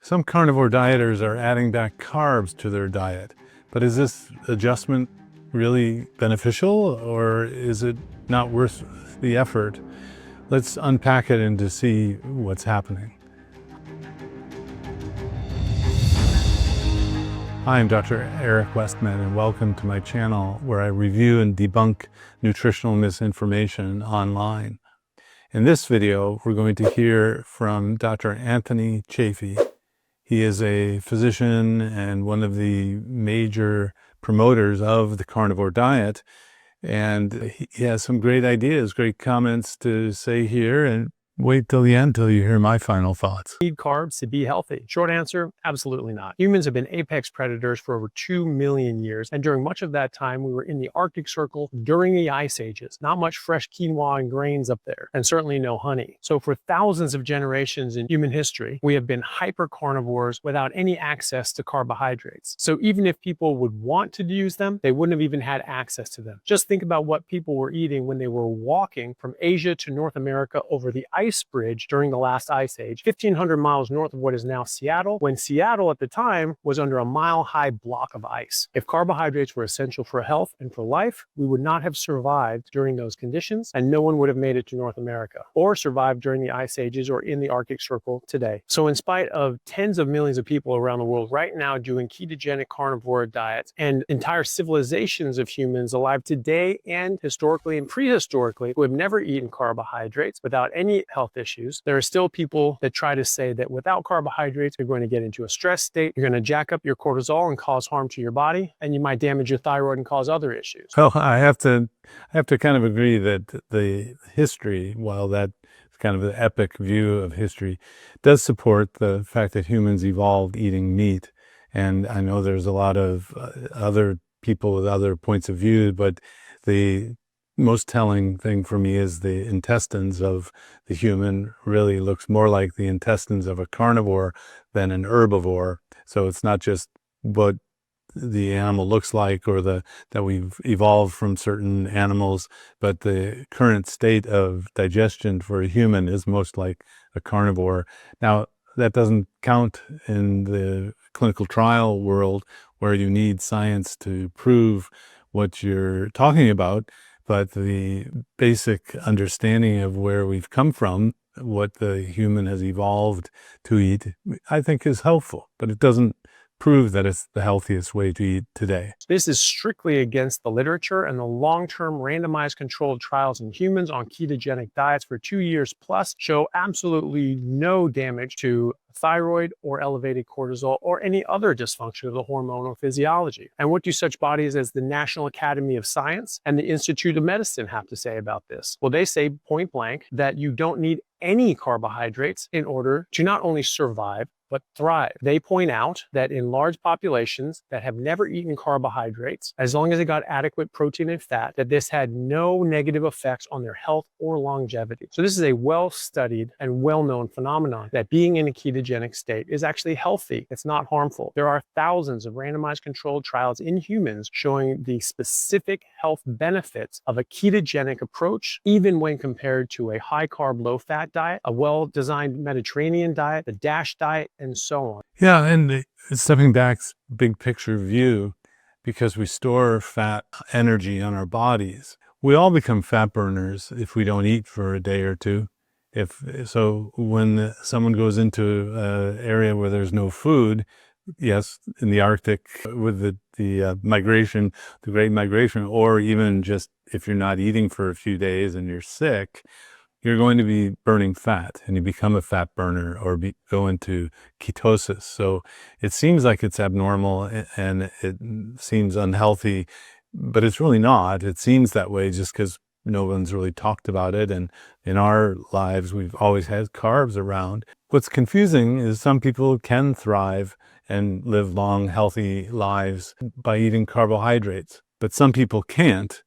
Some carnivore dieters are adding back carbs to their diet, but is this adjustment really beneficial, or is it not worth the effort? Let's unpack it and to see what's happening. Hi, I'm Dr. Eric Westman, and welcome to my channel where I review and debunk nutritional misinformation online. In this video, we're going to hear from Dr. Anthony Chaffee. He is a physician and one of the major promoters of the carnivore diet, and he has some great ideas, great comments to say here, and wait till the end till you hear my final thoughts. Need carbs to be healthy? Short answer, absolutely not. Humans have been apex predators for over 2 million years, and during much of that time, we were in the Arctic Circle during the ice ages. Not much fresh quinoa and grains up there, and certainly no honey. So for thousands of generations in human history, we have been hyper carnivores without any access to carbohydrates. So even if people would want to use them, they wouldn't have even had access to them. Just think about what people were eating when they were walking from Asia to North America over the ice bridge during the last ice age, 1,500 miles north of what is now Seattle, when Seattle at the time was under a mile-high block of ice. If carbohydrates were essential for health and for life, we would not have survived during those conditions, and no one would have made it to North America, or survived during the ice ages or in the Arctic Circle today. So in spite of tens of millions of people around the world right now doing ketogenic carnivore diets, and entire civilizations of humans alive today and historically and prehistorically who have never eaten carbohydrates without any health issues, there are still people that try to say that without carbohydrates, you're going to get into a stress state, you're going to jack up your cortisol and cause harm to your body, and you might damage your thyroid and cause other issues. Well, I have to kind of agree that the history, while that is kind of the epic view of history, does support the fact that humans evolved eating meat. And I know there's a lot of other people with other points of view, but the most telling thing for me is the intestines of the human really looks more like the intestines of a carnivore than an herbivore. So it's not just what the animal looks like or that we've evolved from certain animals, but the current state of digestion for a human is most like a carnivore. Now, that doesn't count in the clinical trial world where you need science to prove what you're talking about. But the basic understanding of where we've come from, what the human has evolved to eat, I think is helpful, but it doesn't prove that it's the healthiest way to eat today. This is strictly against the literature, and the long-term randomized controlled trials in humans on ketogenic diets for 2 years plus show absolutely no damage to thyroid or elevated cortisol or any other dysfunction of the hormonal physiology. And what do such bodies as the National Academy of Science and the Institute of Medicine have to say about this? Well, they say point blank that you don't need any carbohydrates in order to not only survive, but thrive. They point out that in large populations that have never eaten carbohydrates, as long as they got adequate protein and fat, that this had no negative effects on their health or longevity. So this is a well-studied and well-known phenomenon that being in a ketogenic state is actually healthy. It's not harmful. There are thousands of randomized controlled trials in humans showing the specific health benefits of a ketogenic approach, even when compared to a high-carb, low-fat diet, a well-designed Mediterranean diet, the DASH diet, and so on. Yeah, and stepping back, big picture view, because we store fat energy on our bodies. We all become fat burners if we don't eat for a day or two. So when someone goes into an area where there's no food, yes, in the Arctic with the migration, the Great Migration, or even just if you're not eating for a few days and you're sick, you're going to be burning fat, and you become a fat burner or go into ketosis. So it seems like it's abnormal and it seems unhealthy, but it's really not. It seems that way just because no one's really talked about it. And in our lives, we've always had carbs around. What's confusing is some people can thrive and live long, healthy lives by eating carbohydrates, but some people can't.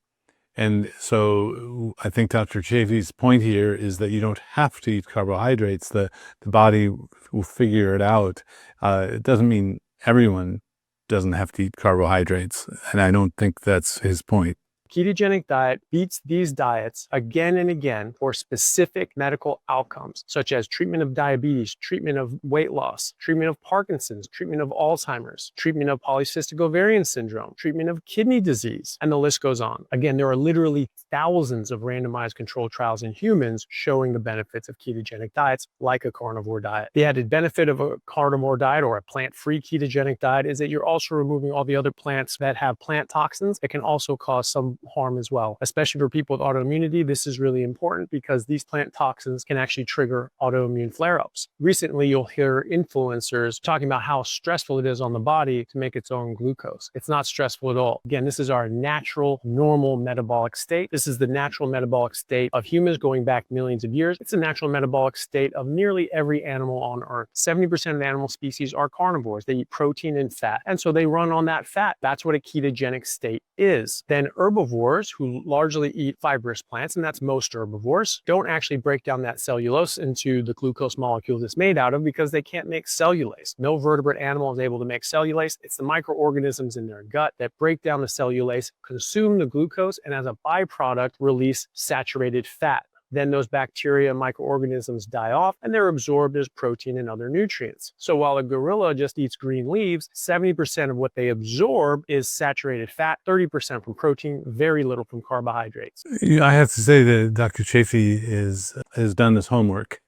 And so I think Dr. Chaffee's point here is that you don't have to eat carbohydrates. The body will figure it out. It doesn't mean everyone doesn't have to eat carbohydrates. And I don't think that's his point. Ketogenic diet beats these diets again and again for specific medical outcomes, such as treatment of diabetes, treatment of weight loss, treatment of Parkinson's, treatment of Alzheimer's, treatment of polycystic ovarian syndrome, treatment of kidney disease, and the list goes on. Again, there are literally thousands of randomized controlled trials in humans showing the benefits of ketogenic diets like a carnivore diet. The added benefit of a carnivore diet or a plant-free ketogenic diet is that you're also removing all the other plants that have plant toxins that can also cause some harm as well. Especially for people with autoimmunity, this is really important because these plant toxins can actually trigger autoimmune flare-ups. Recently, you'll hear influencers talking about how stressful it is on the body to make its own glucose. It's not stressful at all. Again, this is our natural, normal metabolic state. This is the natural metabolic state of humans going back millions of years. It's a natural metabolic state of nearly every animal on Earth. 70% of the animal species are carnivores. They eat protein and fat, and so they run on that fat. That's what a ketogenic state is. Then herbivores, who largely eat fibrous plants, and that's most herbivores, don't actually break down that cellulose into the glucose molecule it's made out of because they can't make cellulase. No vertebrate animal is able to make cellulase. It's the microorganisms in their gut that break down the cellulase, consume the glucose, and as a byproduct, release saturated fat. Then those bacteria and microorganisms die off and they're absorbed as protein and other nutrients. So while a gorilla just eats green leaves, 70% of what they absorb is saturated fat, 30% from protein, very little from carbohydrates. I have to say that Dr. Chaffee has done this homework.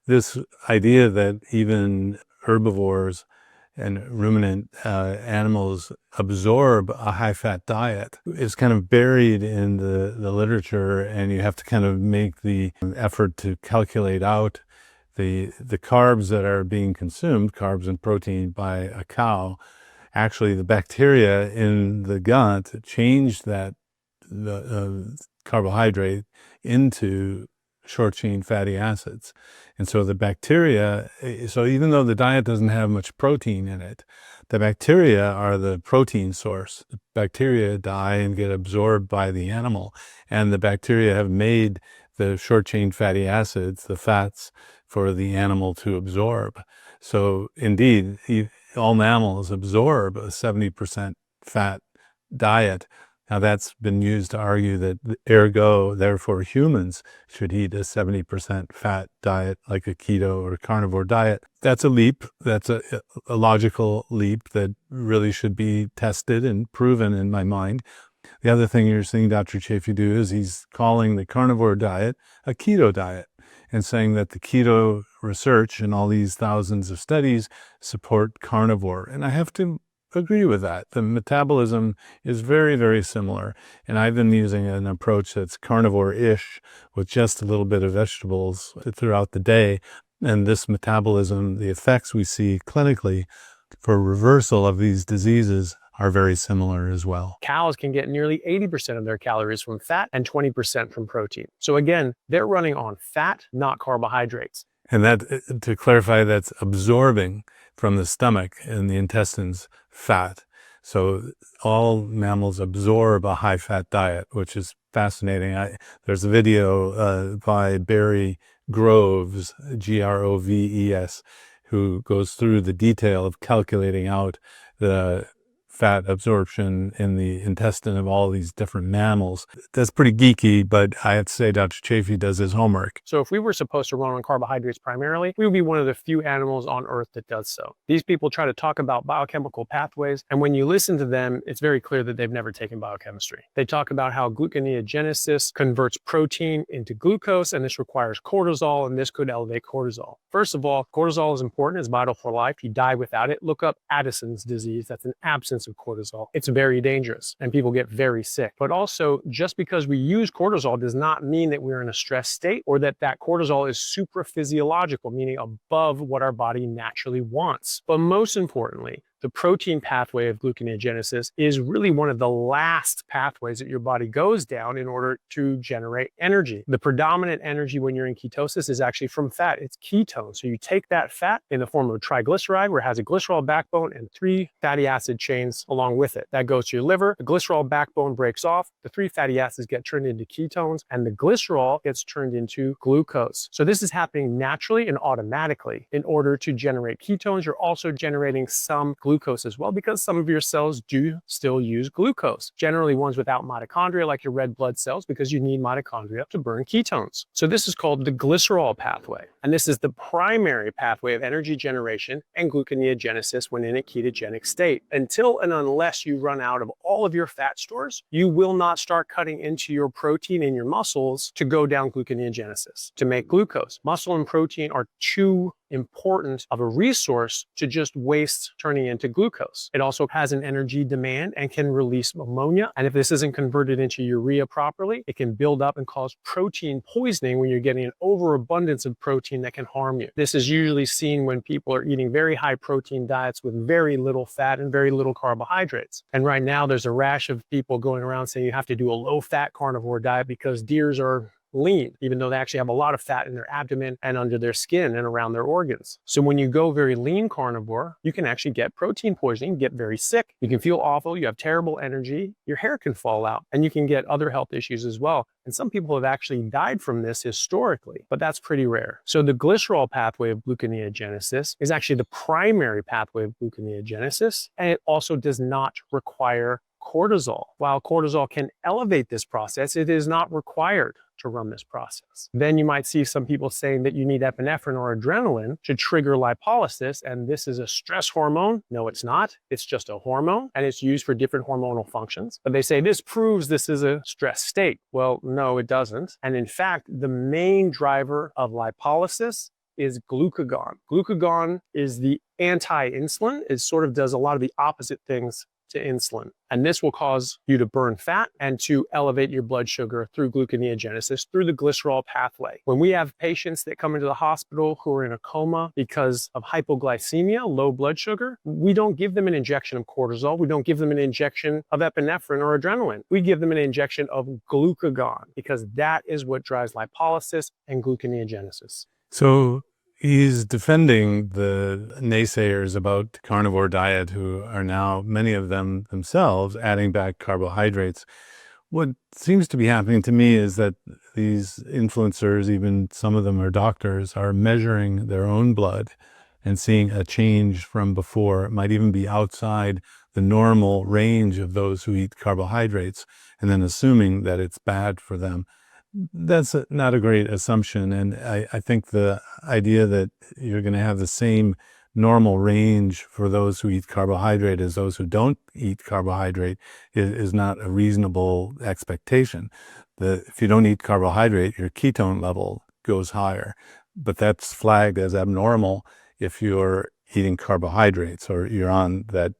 This idea that even herbivores and ruminant animals absorb a high-fat diet is kind of buried in the literature, and you have to kind of make the effort to calculate out the carbs that are being consumed, carbs and protein, by a cow. Actually, the bacteria in the gut change that the carbohydrate into short-chain fatty acids. And so the bacteria, so even though the diet doesn't have much protein in it, the bacteria are the protein source. The bacteria die and get absorbed by the animal, and the bacteria have made the short-chain fatty acids, the fats, for the animal to absorb. So indeed, all mammals absorb a 70% fat diet. Now that's been used to argue that ergo, therefore humans should eat a 70% fat diet like a keto or a carnivore diet. That's a leap. That's a logical leap that really should be tested and proven in my mind. The other thing you're seeing Dr. Chaffee do is he's calling the carnivore diet a keto diet and saying that the keto research and all these thousands of studies support carnivore. And I have to agree with that. The metabolism is very, very similar. And I've been using an approach that's carnivore-ish with just a little bit of vegetables throughout the day. And this metabolism, the effects we see clinically for reversal of these diseases are very similar as well. Cows can get nearly 80% of their calories from fat and 20% from protein. So again, they're running on fat, not carbohydrates. And that, to clarify, that's absorbing from the stomach and the intestines fat. So all mammals absorb a high-fat diet, which is fascinating. There's a video by Barry Groves, Groves, who goes through the detail of calculating out the fat absorption in the intestine of all these different mammals. That's pretty geeky, but I have to say Dr. Chaffee does his homework. So if we were supposed to run on carbohydrates primarily, we would be one of the few animals on Earth that does so. These people try to talk about biochemical pathways, and when you listen to them, it's very clear that they've never taken biochemistry. They talk about how gluconeogenesis converts protein into glucose, and this requires cortisol, and this could elevate cortisol. First of all, cortisol is important. It's vital for life. You die without it. Look up Addison's disease. That's an absence of cortisol. It's very dangerous and people get very sick. But also, just because we use cortisol does not mean that we're in a stress state or that cortisol is supraphysiological, meaning above what our body naturally wants. But most importantly, the protein pathway of gluconeogenesis is really one of the last pathways that your body goes down in order to generate energy. The predominant energy when you're in ketosis is actually from fat. It's ketones. So you take that fat in the form of a triglyceride where it has a glycerol backbone and 3 fatty acid chains along with it. That goes to your liver. The glycerol backbone breaks off. The 3 fatty acids get turned into ketones and the glycerol gets turned into glucose. So this is happening naturally and automatically. In order to generate ketones, you're also generating some glucose glucose as well, because some of your cells do still use glucose. Generally ones without mitochondria, like your red blood cells, because you need mitochondria to burn ketones. So this is called the glycerol pathway. And this is the primary pathway of energy generation and gluconeogenesis when in a ketogenic state. Until and unless you run out of all of your fat stores, you will not start cutting into your protein in your muscles to go down gluconeogenesis, to make glucose. Muscle and protein are too important of a resource to just waste turning into glucose. It also has an energy demand and can release ammonia. And if this isn't converted into urea properly, it can build up and cause protein poisoning when you're getting an overabundance of protein that can harm you. This is usually seen when people are eating very high protein diets with very little fat and very little carbohydrates. And right now there's a rash of people going around saying you have to do a low fat carnivore diet because deers are lean, even though they actually have a lot of fat in their abdomen and under their skin and around their organs. So when you go very lean carnivore, you can actually get protein poisoning, get very sick. You can feel awful, you have terrible energy, your hair can fall out, and you can get other health issues as well. And some people have actually died from this historically, but that's pretty rare. So the glycerol pathway of gluconeogenesis is actually the primary pathway of gluconeogenesis, and it also does not require cortisol. While cortisol can elevate this process, it is not required to run this process. Then you might see some people saying that you need epinephrine or adrenaline to trigger lipolysis, and this is a stress hormone. No, it's not. It's just a hormone, and it's used for different hormonal functions. But they say this proves this is a stress state. Well, no, it doesn't. And in fact, the main driver of lipolysis is glucagon. Glucagon is the anti-insulin. It sort of does a lot of the opposite things to insulin. And this will cause you to burn fat and to elevate your blood sugar through gluconeogenesis, through the glycerol pathway. When we have patients that come into the hospital who are in a coma because of hypoglycemia, low blood sugar, we don't give them an injection of cortisol. We don't give them an injection of epinephrine or adrenaline. We give them an injection of glucagon because that is what drives lipolysis and gluconeogenesis. So he's defending the naysayers about the carnivore diet who are now, many of them themselves, adding back carbohydrates. What seems to be happening to me is that these influencers, even some of them are doctors, are measuring their own blood and seeing a change from before. It might even be outside the normal range of those who eat carbohydrates, and then assuming that it's bad for them. That's not a great assumption. And I think the idea that you're going to have the same normal range for those who eat carbohydrate as those who don't eat carbohydrate is not a reasonable expectation. If you don't eat carbohydrate, your ketone level goes higher, but that's flagged as abnormal if you're eating carbohydrates or you're on that,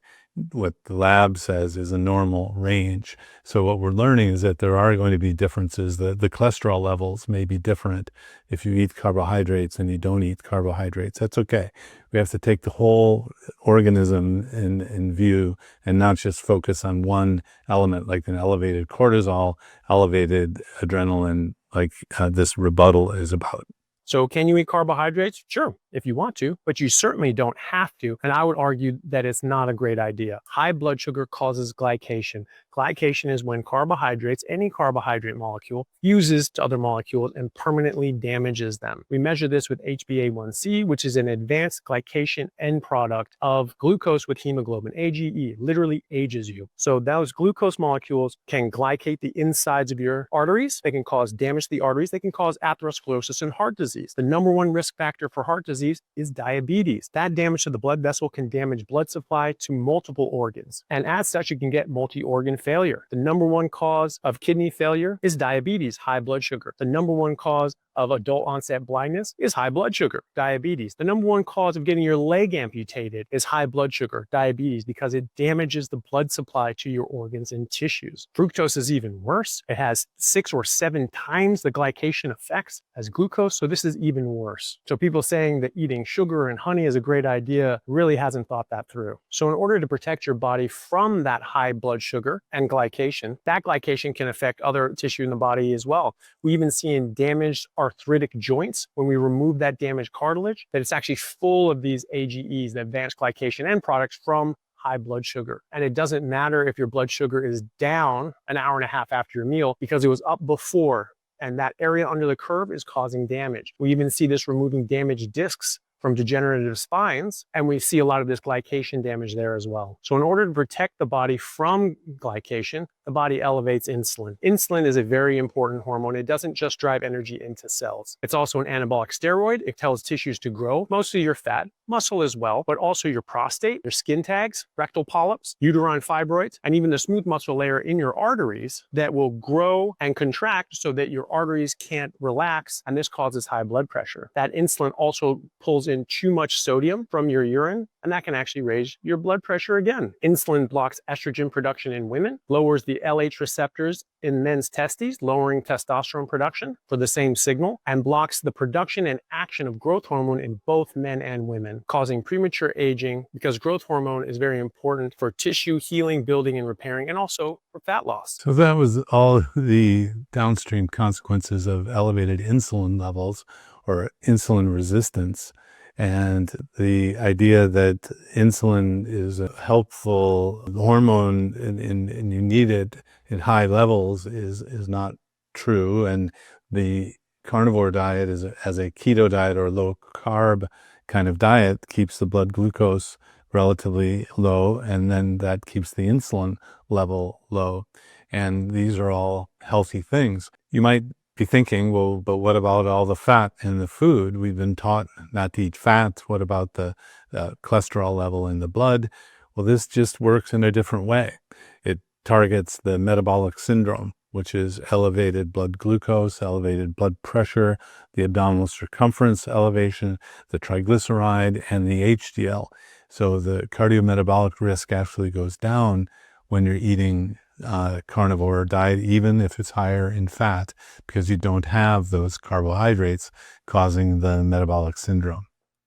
what the lab says is a normal range. So what we're learning is that there are going to be differences. The cholesterol levels may be different if you eat carbohydrates and you don't eat carbohydrates. That's okay. We have to take the whole organism in view and not just focus on one element like an elevated cortisol, elevated adrenaline, like this rebuttal is about. So can you eat carbohydrates? Sure, if you want to, but you certainly don't have to. And I would argue that it's not a great idea. High blood sugar causes glycation. Glycation is when carbohydrates, any carbohydrate molecule, fuses to other molecules and permanently damages them. We measure this with HbA1c, which is an advanced glycation end product of glucose with hemoglobin. AGE literally ages you. So those glucose molecules can glycate the insides of your arteries. They can cause damage to the arteries. They can cause atherosclerosis and heart disease. The number one risk factor for heart disease is diabetes. That damage to the blood vessel can damage blood supply to multiple organs. And as such, you can get multi-organ failure. The number one cause of kidney failure is diabetes, high blood sugar. The number one cause of adult onset blindness is high blood sugar, diabetes. The number one cause of getting your leg amputated is high blood sugar, diabetes, because it damages the blood supply to your organs and tissues. Fructose is even worse. It has 6 or 7 times the glycation effects as glucose, so this is even worse. So people saying that eating sugar and honey is a great idea really hasn't thought that through. So in order to protect your body from that high blood sugar and glycation, that glycation can affect other tissue in the body as well. We even see in damaged arthritic joints, when we remove that damaged cartilage, that it's actually full of these AGEs, the advanced glycation end products from high blood sugar. And it doesn't matter if your blood sugar is down an hour and a half after your meal because it was up before, and that area under the curve is causing damage. We even see this removing damaged discs from degenerative spines, and we see a lot of this glycation damage there as well. So in order to protect the body from glycation, the body elevates insulin. Insulin is a very important hormone. It doesn't just drive energy into cells. It's also an anabolic steroid. It tells tissues to grow, mostly your fat, muscle as well, but also your prostate, your skin tags, rectal polyps, uterine fibroids, and even the smooth muscle layer in your arteries that will grow and contract so that your arteries can't relax, and this causes high blood pressure. That insulin also pulls in too much sodium from your urine, and that can actually raise your blood pressure again. Insulin blocks estrogen production in women, lowers the LH receptors in men's testes, lowering testosterone production for the same signal, and blocks the production and action of growth hormone in both men and women, causing premature aging because growth hormone is very important for tissue healing, building, and repairing, and also for fat loss. So that was all the downstream consequences of elevated insulin levels or insulin resistance. And the idea that insulin is a helpful hormone and you need it in high levels is not true. And the carnivore diet as a keto diet or low carb kind of diet keeps the blood glucose relatively low, and then that keeps the insulin level low. And these are all healthy things. You might be thinking, well, but what about all the fat in the food? We've been taught not to eat fat. What about the cholesterol level in the blood? Well, this just works in a different way. It targets the metabolic syndrome, which is elevated blood glucose, elevated blood pressure, the abdominal circumference elevation, the triglyceride, and the HDL. So the cardiometabolic risk actually goes down when you're eating carnivore diet, even if it's higher in fat, because you don't have those carbohydrates causing the metabolic syndrome.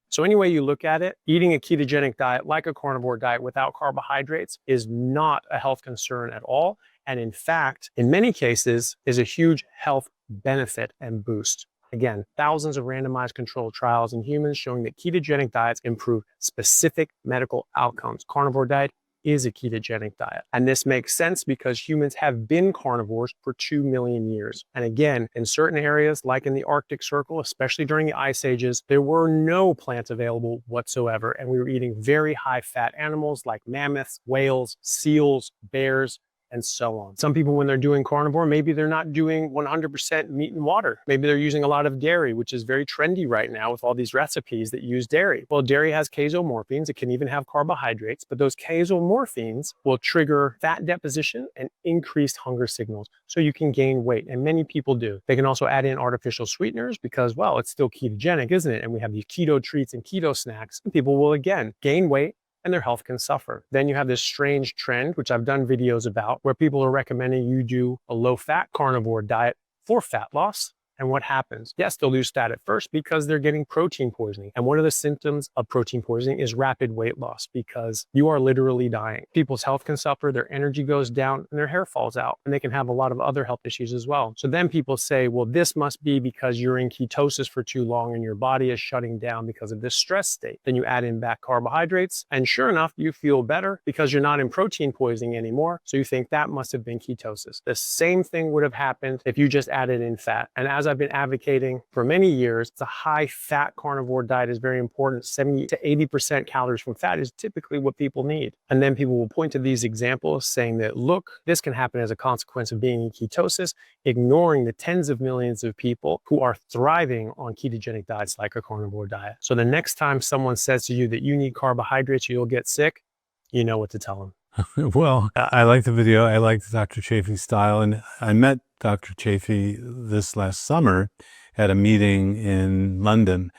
So any way you look at it, eating a ketogenic diet like a carnivore diet without carbohydrates is not a health concern at all. And in fact, in many cases, is a huge health benefit and boost. Again, thousands of randomized controlled trials in humans showing that ketogenic diets improve specific medical outcomes. Carnivore diet is a ketogenic diet. And this makes sense because humans have been carnivores for 2 million years. And again, in certain areas, like in the Arctic Circle, especially during the ice ages, there were no plants available whatsoever. And we were eating very high fat animals like mammoths, whales, seals, bears, and so on. Some people, when they're doing carnivore, maybe they're not doing 100% meat and water. Maybe they're using a lot of dairy, which is very trendy right now with all these recipes that use dairy. Well, dairy has casomorphins. It can even have carbohydrates, but those casomorphins will trigger fat deposition and increased hunger signals. So you can gain weight, and many people do. They can also add in artificial sweeteners because, well, it's still ketogenic, isn't it? And we have these keto treats and keto snacks. And people will, again, gain weight, and their health can suffer. Then you have this strange trend, which I've done videos about, where people are recommending you do a low-fat carnivore diet for fat loss. And what happens? Yes, they'll lose fat at first because they're getting protein poisoning. And one of the symptoms of protein poisoning is rapid weight loss because you are literally dying. People's health can suffer, their energy goes down, and their hair falls out. And they can have a lot of other health issues as well. So then people say, well, this must be because you're in ketosis for too long and your body is shutting down because of this stress state. Then you add in back carbohydrates, and sure enough, you feel better because you're not in protein poisoning anymore. So you think that must have been ketosis. The same thing would have happened if you just added in fat. And as I've been advocating for many years, the high fat carnivore diet is very important. 70 to 80% calories from fat is typically what people need. And then people will point to these examples saying that, look, this can happen as a consequence of being in ketosis, ignoring the tens of millions of people who are thriving on ketogenic diets like a carnivore diet. So the next time someone says to you that you need carbohydrates or you'll get sick, you know what to tell them. Well, I like the video. I like Dr. Chaffee's style. And I met Dr. Chaffee this last summer at a meeting in London.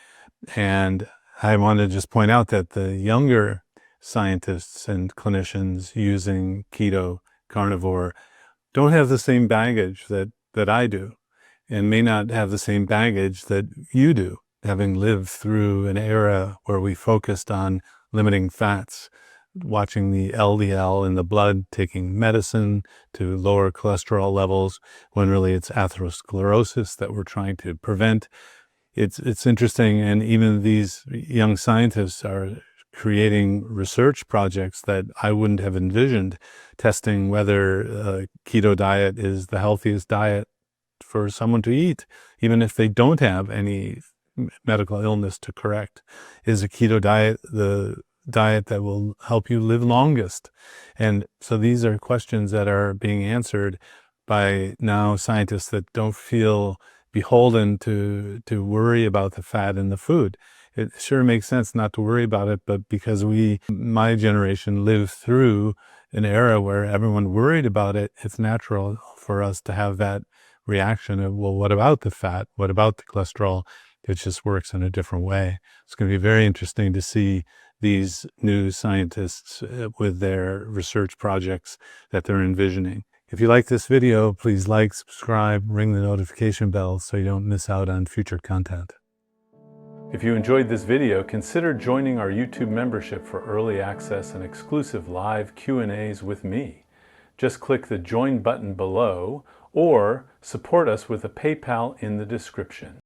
And I want to just point out that the younger scientists and clinicians using keto carnivore don't have the same baggage that I do, and may not have the same baggage that you do, having lived through an era where we focused on limiting fats, watching the LDL in the blood, taking medicine to lower cholesterol levels, when really it's atherosclerosis that we're trying to prevent. It's interesting, and even these young scientists are creating research projects that I wouldn't have envisioned, testing whether a keto diet is the healthiest diet for someone to eat, even if they don't have any medical illness to correct? Is a keto diet the diet that will help you live longest? And so these are questions that are being answered by now scientists that don't feel beholden to worry about the fat in the food. It sure makes sense not to worry about it, but because my generation, lived through an era where everyone worried about it, it's natural for us to have that reaction of, well, what about the fat? What about the cholesterol? It just works in a different way. It's going to be very interesting to see these new scientists with their research projects that they're envisioning. If you like this video, please like, subscribe, ring the notification bell so you don't miss out on future content. If you enjoyed this video, consider joining our YouTube membership for early access and exclusive live Q&As with me. Just click the join button below or support us with a PayPal in the description.